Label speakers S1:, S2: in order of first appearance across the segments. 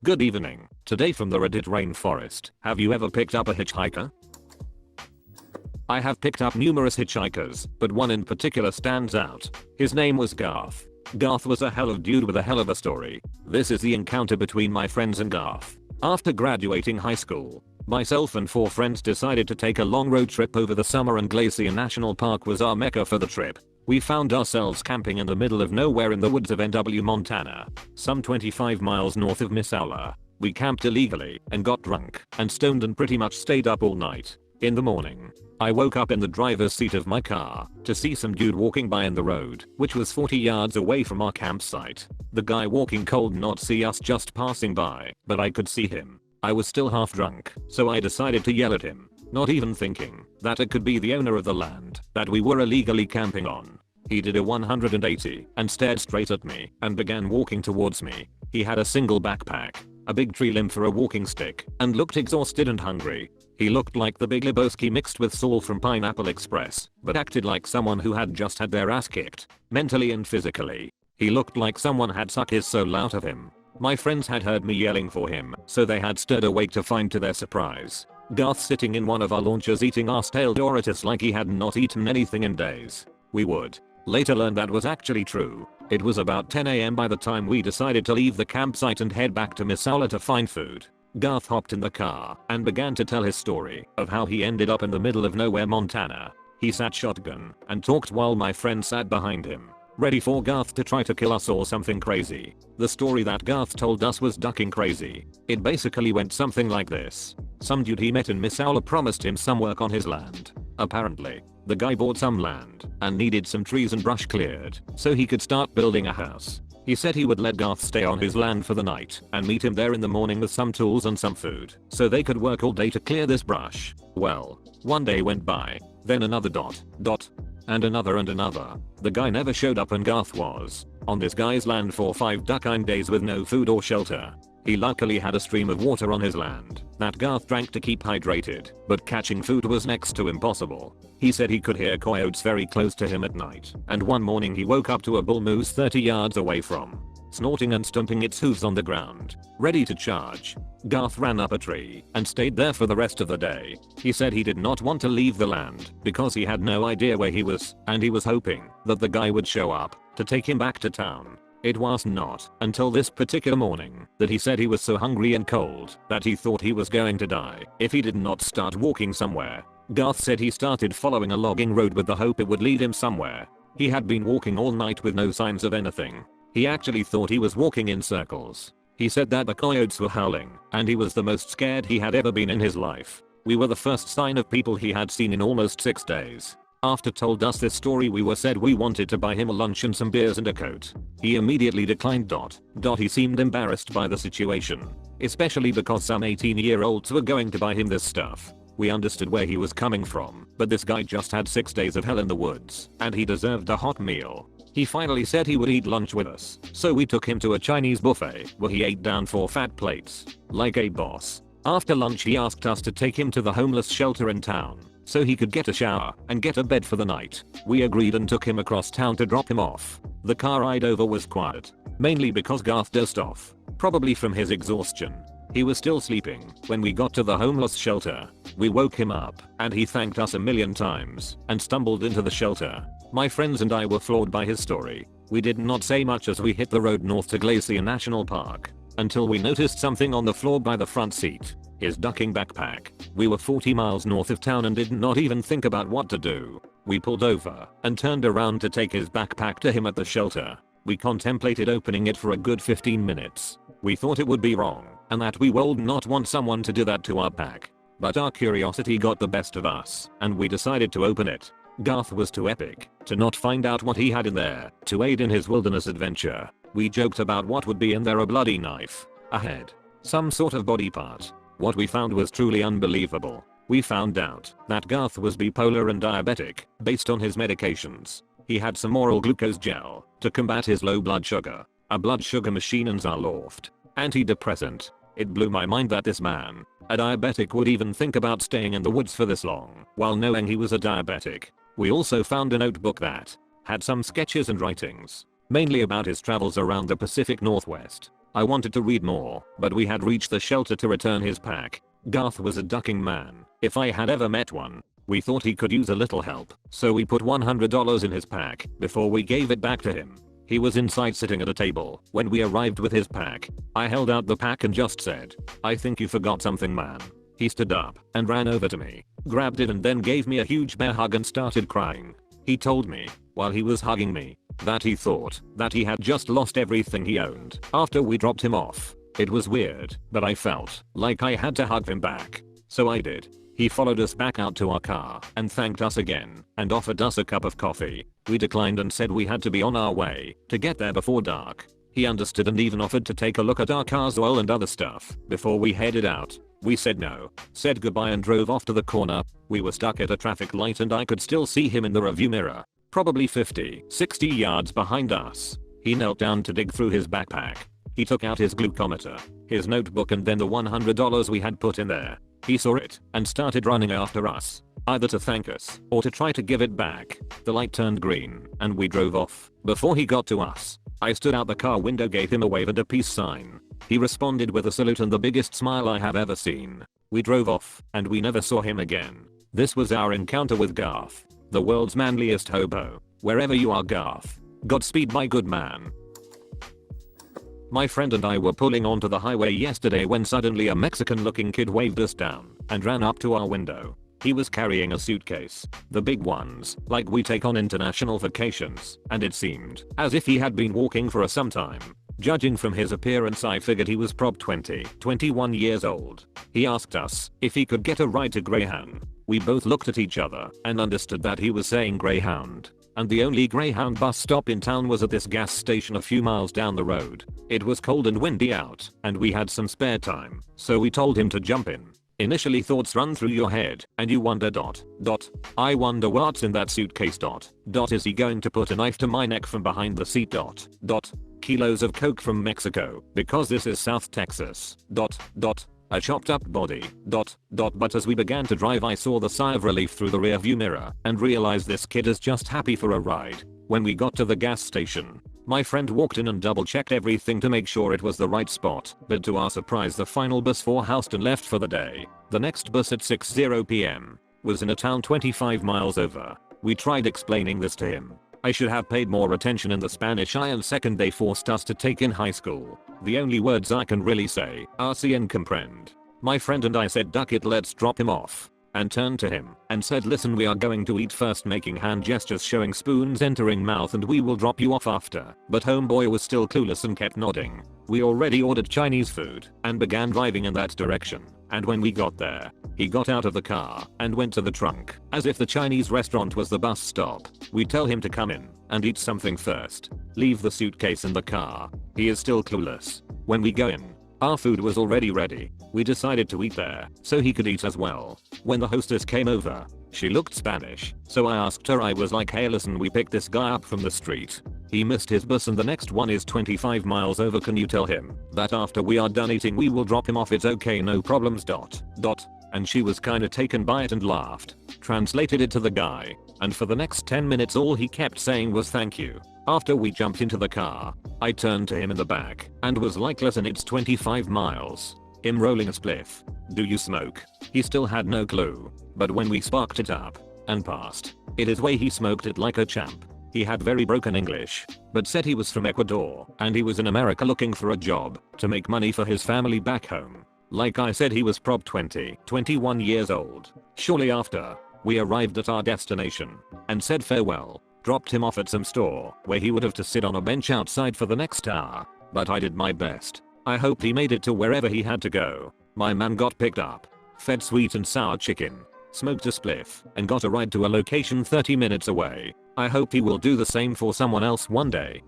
S1: Good evening. Today from the Reddit Rainforest. Have you ever picked up a hitchhiker? I have picked up numerous hitchhikers, but one in particular stands out. His name was Garth. Garth was a hell of dude with a hell of a story. This is the encounter between my friends and Garth. After graduating high school, myself and 4 friends decided to take a long road trip over the summer, and Glacier National Park was our mecca for the trip. We found ourselves camping in the middle of nowhere in the woods of NW, Montana, some 25 miles north of Missoula. We camped illegally and got drunk and stoned and pretty much stayed up all night. In the morning, I woke up in the driver's seat of my car to see some dude walking by in the road, which was 40 yards away from our campsite. The guy walking could not see us just passing by, but I could see him. I was still half drunk, so I decided to yell at him, not even thinking that it could be the owner of the land that we were illegally camping on. He did a 180 and stared straight at me and began walking towards me. He had a single backpack, a big tree limb for a walking stick, and looked exhausted and hungry. He looked like the Big Lebowski mixed with Saul from Pineapple Express, but acted like someone who had just had their ass kicked, mentally and physically. He looked like someone had sucked his soul out of him. My friends had heard me yelling for him, so they had stirred awake to find to their surprise Garth sitting in one of our launchers eating ass-tail Doritos like he had not eaten anything in days. We would later learn that was actually true. It was about 10 AM by the time we decided to leave the campsite and head back to Missoula to find food. Garth hopped in the car and began to tell his story of how he ended up in the middle of nowhere, Montana. He sat shotgun and talked while my friend sat behind him, ready for Garth to try to kill us or something crazy. The story that Garth told us was ducking crazy. It basically went something like this. Some dude he met in Missoula promised him some work on his land. Apparently, the guy bought some land and needed some trees and brush cleared so he could start building a house. He said he would let Garth stay on his land for the night and meet him there in the morning with some tools and some food so they could work all day to clear this brush. Well, one day went by, then another and another. The guy never showed up and Garth was on this guy's land for 5 ducking days with no food or shelter. He luckily had a stream of water on his land that Garth drank to keep hydrated, but catching food was next to impossible. He said he could hear coyotes very close to him at night, and one morning he woke up to a bull moose 30 yards away from, snorting and stomping its hooves on the ground, ready to charge. Garth ran up a tree and stayed there for the rest of the day. He said he did not want to leave the land because he had no idea where he was, and he was hoping that the guy would show up to take him back to town. It was not until this particular morning that he said he was so hungry and cold that he thought he was going to die if he did not start walking somewhere. Garth said he started following a logging road with the hope it would lead him somewhere. He had been walking all night with no signs of anything. He actually thought he was walking in circles. He said that the coyotes were howling and he was the most scared he had ever been in his life. We were the first sign of people he had seen in almost 6 days. After told us this story, we said we wanted to buy him a lunch and some beers and a coat. He immediately declined. He seemed embarrassed by the situation, especially because some 18-year-olds were going to buy him this stuff. We understood where he was coming from, but this guy just had 6 days of hell in the woods, and he deserved a hot meal. He finally said he would eat lunch with us, so we took him to a Chinese buffet where he ate down 4 fat plates, like a boss. After lunch he asked us to take him to the homeless shelter in town so he could get a shower and get a bed for the night. We agreed and took him across town to drop him off. The car ride over was quiet, mainly because Garth dozed off, probably from his exhaustion. He was still sleeping when we got to the homeless shelter. We woke him up and he thanked us a million times and stumbled into the shelter. My friends and I were floored by his story. We did not say much as we hit the road north to Glacier National Park until we noticed something on the floor by the front seat. His ducking backpack. We were 40 miles north of town and did not even think about what to do. We pulled over and turned around to take his backpack to him at the shelter. We contemplated opening it for a good 15 minutes. We thought it would be wrong and that we would not want someone to do that to our pack. But our curiosity got the best of us and we decided to open it. Garth was too epic to not find out what he had in there to aid in his wilderness adventure. We joked about what would be in there: a bloody knife, a head, some sort of body part. What we found was truly unbelievable. We found out that Garth was bipolar and diabetic based on his medications. He had some oral glucose gel to combat his low blood sugar, a blood sugar machine, and Zoloft antidepressant. It blew my mind that this man, a diabetic, would even think about staying in the woods for this long while knowing he was a diabetic. We also found a notebook that had some sketches and writings, mainly about his travels around the Pacific Northwest. I wanted to read more, but we had reached the shelter to return his pack. Garth was a ducking man, if I had ever met one. We thought he could use a little help, so we put $100 in his pack before we gave it back to him. He was inside sitting at a table when we arrived with his pack. I held out the pack and just said, "I think you forgot something, man." He stood up and ran over to me, grabbed it and then gave me a huge bear hug and started crying. He told me, while he was hugging me, that he thought that he had just lost everything he owned after we dropped him off. It was weird, but I felt like I had to hug him back. So I did. He followed us back out to our car and thanked us again and offered us a cup of coffee. We declined and said we had to be on our way to get there before dark. He understood and even offered to take a look at our car's oil and other stuff before we headed out. We said no, said goodbye and drove off to the corner. We were stuck at a traffic light and I could still see him in the rearview mirror, probably 50-60 yards behind us. He knelt down to dig through his backpack. He took out his glucometer, his notebook and then the $100 we had put in there. He saw it and started running after us, either to thank us or to try to give it back. The light turned green and we drove off. Before he got to us, I stood out the car window, gave him a wave and a peace sign. He responded with a salute and the biggest smile I have ever seen. We drove off and we never saw him again. This was our encounter with Garth, the world's manliest hobo. Wherever you are, Garth, Godspeed, my good man. My friend and I were pulling onto the highway yesterday when suddenly a Mexican looking kid waved us down and ran up to our window. He was carrying a suitcase, the big ones, like we take on international vacations, and it seemed as if he had been walking for some time. Judging from his appearance I figured he was prob 21 years old. He asked us if he could get a ride to Greyhound. We both looked at each other and understood that he was saying Greyhound. And the only Greyhound bus stop in town was at this gas station a few miles down the road. It was cold and windy out, and we had some spare time, so we told him to jump in. Initially thoughts run through your head, and you wonder ... I wonder what's in that suitcase ... Is he going to put a knife to my neck from behind the seat ... Kilos of coke from Mexico, because this is South Texas ... A chopped up body ... But as we began to drive I saw the sigh of relief through the rearview mirror and realized this kid is just happy for a ride. When we got to the gas station, my friend walked in and double checked everything to make sure it was the right spot, but to our surprise the final bus for Houston left for the day. The next bus at 6:00 p.m. was in a town 25 miles over. We tried explaining this to him. I should have paid more attention in the Spanish I and second they forced us to take in high school. The only words I can really say are "sí and comprend." My friend and I said "duck it, let's drop him off," and turned to him and said, "Listen, we are going to eat first," making hand gestures showing spoons entering mouth, "and we will drop you off after." But homeboy was still clueless and kept nodding. We already ordered Chinese food and began driving in that direction. And when we got there, he got out of the car and went to the trunk as if the Chinese restaurant was the bus stop. We tell him to come in and eat something first. Leave the suitcase in the car. He is still clueless. When we go in, our food was already ready. We decided to eat there so he could eat as well. When the hostess came over, she looked Spanish, so I asked her. I was like, "Hey, listen, we picked this guy up from the street. He missed his bus and the next one is 25 miles over. Can you tell him that after we are done eating we will drop him off? It's okay, no problems. ... And she was kinda taken by it and laughed. Translated it to the guy, and for the next 10 minutes all he kept saying was "thank you." After we jumped into the car, I turned to him in the back and was like, "Listen, it's 25 miles. I'm rolling a spliff. Do you smoke?" He still had no clue, but when we sparked it up and passed it his way he smoked it like a champ. He had very broken English, but said he was from Ecuador and he was in America looking for a job to make money for his family back home. Like I said, he was prob 21 years old. Shortly after, we arrived at our destination and said farewell, dropped him off at some store where he would have to sit on a bench outside for the next hour, but I did my best. I hoped he made it to wherever he had to go. My man got picked up, fed sweet and sour chicken, smoked a spliff, and got a ride to a location 30 minutes away. I hope he will do the same for someone else one day.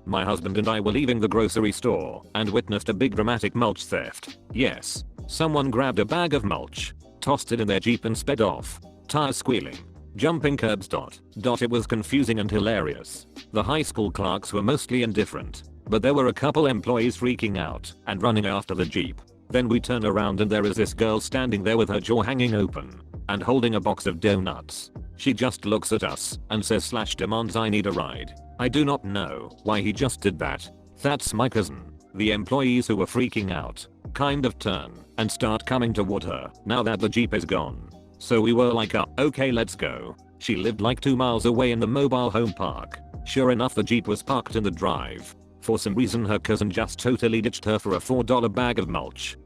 S1: My husband and I were leaving the grocery store and witnessed a big dramatic mulch theft. Yes, someone grabbed a bag of mulch, tossed it in their Jeep and sped off, tires squealing, jumping curbs. It was confusing and hilarious. The high school clerks were mostly indifferent, but there were a couple employees freaking out and running after the Jeep. Then we turn around and there is this girl standing there with her jaw hanging open and holding a box of donuts. She just looks at us and says / demands I need a ride. I do not know why he just did that. That's my cousin. The employees who were freaking out kind of turn and start coming toward her now that the Jeep is gone. So we were like, okay, let's go. She lived like 2 miles away in the mobile home park. Sure enough, the Jeep was parked in the drive. For some reason her cousin just totally ditched her for a $4 bag of mulch.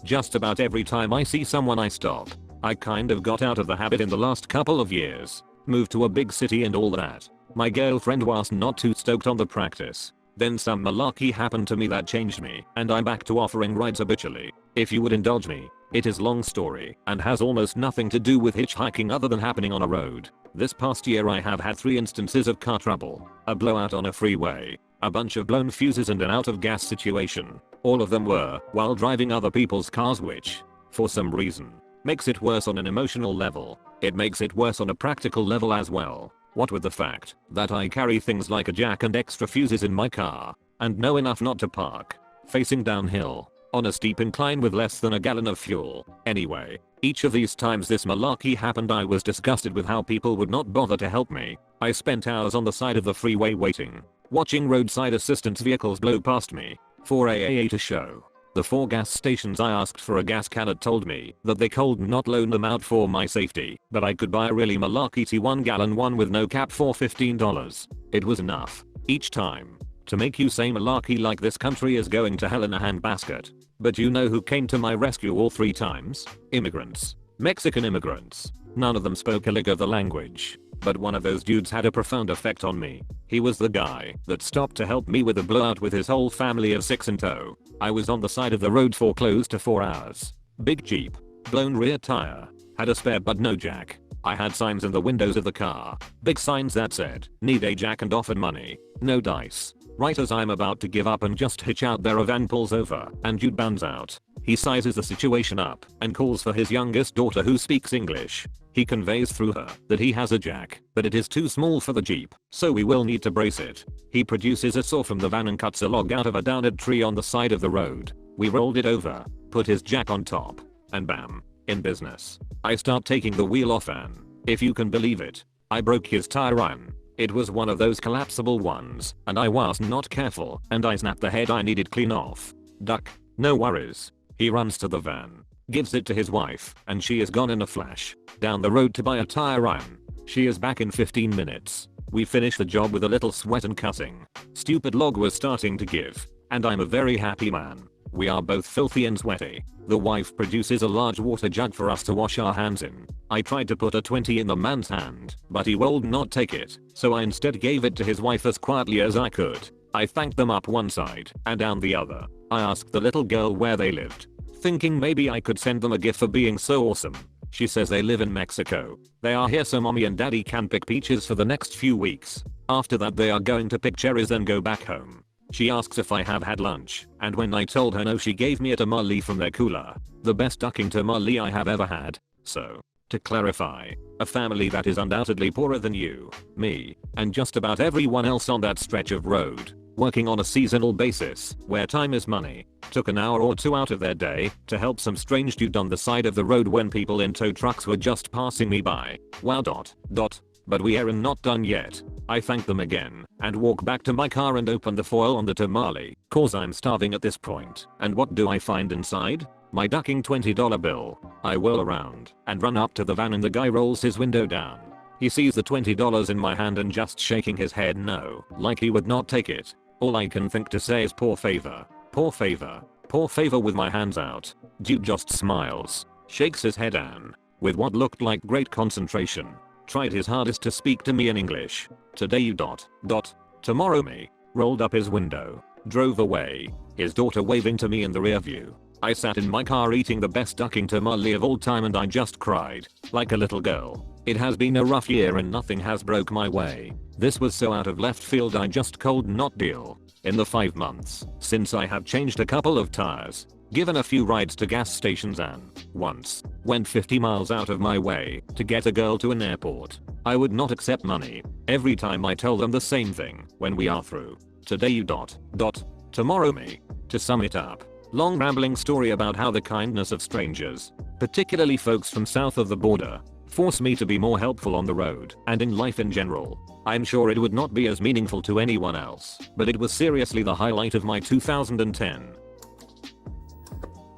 S1: Just about every time I see someone I stop. I kind of got out of the habit in the last couple of years. Moved to a big city and all that. My girlfriend was not too stoked on the practice. Then some malarkey happened to me that changed me, and I'm back to offering rides habitually. If you would indulge me. It is long story and has almost nothing to do with hitchhiking other than happening on a road. This past year I have had 3 instances of car trouble, a blowout on a freeway, a bunch of blown fuses and an out of gas situation. All of them were while driving other people's cars, which, for some reason, makes it worse on an emotional level. It makes it worse on a practical level as well. What with the fact that I carry things like a jack and extra fuses in my car, and know enough not to park facing downhill on a steep incline with less than a gallon of fuel. Anyway, each of these times this malarkey happened I was disgusted with how people would not bother to help me. I spent hours on the side of the freeway waiting, watching roadside assistance vehicles blow past me for AAA to show. The 4 gas stations I asked for a gas can had told me that they could not loan them out for my safety, but I could buy a really malarkey 1 gallon one with no cap for $15. It was enough each time to make you say malarkey like this country is going to hell in a handbasket. But you know who came to my rescue all 3 times? Immigrants. Mexican immigrants. None of them spoke a lick of the language. But one of those dudes had a profound effect on me. He was the guy that stopped to help me with a blowout with his whole family of 6 in tow. I was on the side of the road for close to 4 hours. Big Jeep. Blown rear tire. Had a spare but no jack. I had signs in the windows of the car. Big signs that said, need a jack and offered money. No dice. Right as I'm about to give up and just hitch out there, a van pulls over and dude bounds out. He sizes the situation up and calls for his youngest daughter who speaks English. He conveys through her that he has a jack, but it is too small for the Jeep, so we will need to brace it. He produces a saw from the van and cuts a log out of a downed tree on the side of the road. We rolled it over, put his jack on top, and bam, in business. I start taking the wheel off and, if you can believe it, I broke his tire iron. It was one of those collapsible ones, and I was not careful, and I snapped the head I needed clean off. Duck. No worries. He runs to the van, gives it to his wife, and she is gone in a flash. Down the road to buy a tire iron. She is back in 15 minutes. We finish the job with a little sweat and cussing. Stupid log was starting to give, and I'm a very happy man. We are both filthy and sweaty. The wife produces a large water jug for us to wash our hands in. I tried to put a 20 in the man's hand, but he would not take it, so I instead gave it to his wife as quietly as I could. I thanked them up one side and down the other. I asked the little girl where they lived, thinking maybe I could send them a gift for being so awesome. She says they live in Mexico. They are here so mommy and daddy can pick peaches for the next few weeks. After that they are going to pick cherries and go back home. She asks if I have had lunch, and when I told her no, she gave me a tamale from their cooler. The best ducking tamale I have ever had. So, to clarify, a family that is undoubtedly poorer than you, me, and just about everyone else on that stretch of road, working on a seasonal basis, where time is money, took an hour or 2 out of their day to help some strange dude on the side of the road when people in tow trucks were just passing me by. Wow. But we are not done yet. I thank them again and walk back to my car and open the foil on the tamale, cause I'm starving at this point. And what do I find inside? My ducking $20 bill. I whirl around and run up to the van and the guy rolls his window down. He sees the $20 in my hand and just shaking his head no, like he would not take it. All I can think to say is poor favor, poor favor, poor favor with my hands out. Dude just smiles, shakes his head and, with what looked like great concentration, tried his hardest to speak to me in English. Today you ... Tomorrow me. Rolled up his window, drove away, his daughter waving to me in the rear view. I sat in my car eating the best ducking tamale of all time and I just cried, like a little girl. It has been a rough year and nothing has broke my way. This was so out of left field I just could not deal. In the 5 months since I have changed a couple of tires, given a few rides to gas stations and, once, went 50 miles out of my way to get a girl to an airport. I would not accept money. Every time I tell them the same thing when we are through. Today you ... Tomorrow me. To sum it up, long rambling story about how the kindness of strangers, particularly folks from south of the border, force me to be more helpful on the road and in life in general. I'm sure it would not be as meaningful to anyone else, but it was seriously the highlight of my 2010.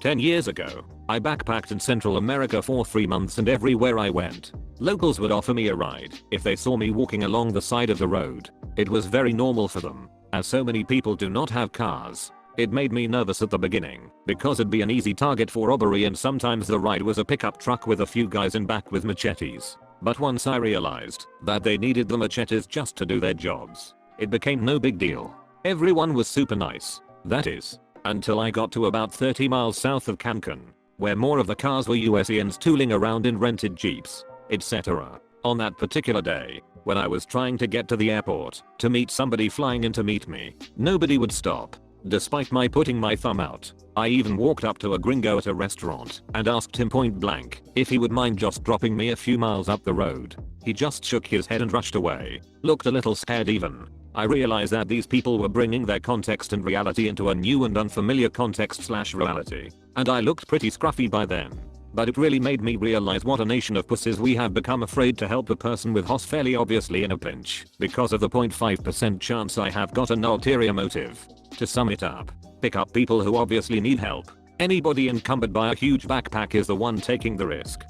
S1: 10 years ago, I backpacked in Central America for 3 months, and everywhere I went, locals would offer me a ride if they saw me walking along the side of the road. It was very normal for them, as so many people do not have cars. It made me nervous at the beginning, because it'd be an easy target for robbery, and sometimes the ride was a pickup truck with a few guys in back with machetes. But once I realized that they needed the machetes just to do their jobs, it became no big deal. Everyone was super nice. That is, until I got to about 30 miles south of Cancun, where more of the cars were USians tooling around in rented jeeps, etc. On that particular day, when I was trying to get to the airport to meet somebody flying in to meet me, nobody would stop. Despite my putting my thumb out, I even walked up to a gringo at a restaurant and asked him point blank if he would mind just dropping me a few miles up the road. He just shook his head and rushed away, looked a little scared even. I realized that these people were bringing their context and reality into a new and unfamiliar context/reality, and I looked pretty scruffy by then. But it really made me realize what a nation of pussies we have become, afraid to help a person with HOS fairly obviously in a pinch because of the 0.5% chance I have got an ulterior motive. To sum it up, pick up people who obviously need help. Anybody encumbered by a huge backpack is the one taking the risk.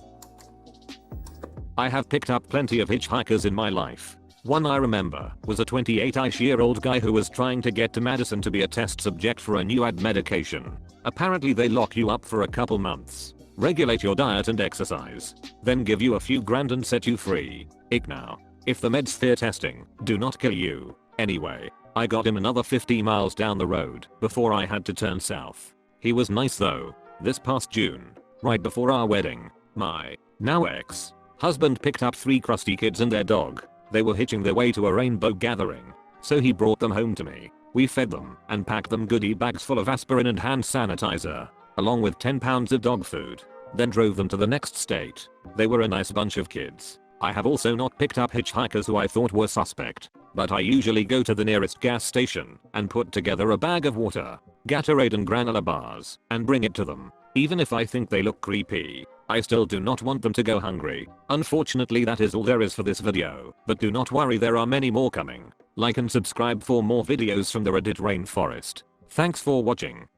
S1: I have picked up plenty of hitchhikers in my life. One I remember was a 28-ish-year-old guy who was trying to get to Madison to be a test subject for a new ad medication. Apparently they lock you up for a couple months, regulate your diet and exercise, then give you a few grand and set you free. Ick now. If the meds they're testing do not kill you. Anyway, I got him another 50 miles down the road before I had to turn south. He was nice though. This past June, right before our wedding, my now ex-husband picked up 3 crusty kids and their dog. They were hitching their way to a rainbow gathering, so he brought them home to me. We fed them and packed them goodie bags full of aspirin and hand sanitizer, along with 10 pounds of dog food, then drove them to the next state. They were a nice bunch of kids. I have also not picked up hitchhikers who I thought were suspect, but I usually go to the nearest gas station and put together a bag of water, Gatorade and granola bars, and bring it to them. Even if I think they look creepy, I still do not want them to go hungry. Unfortunately, that is all there is for this video, but do not worry, there are many more coming. Like and subscribe for more videos from the Reddit Rainforest. Thanks for watching.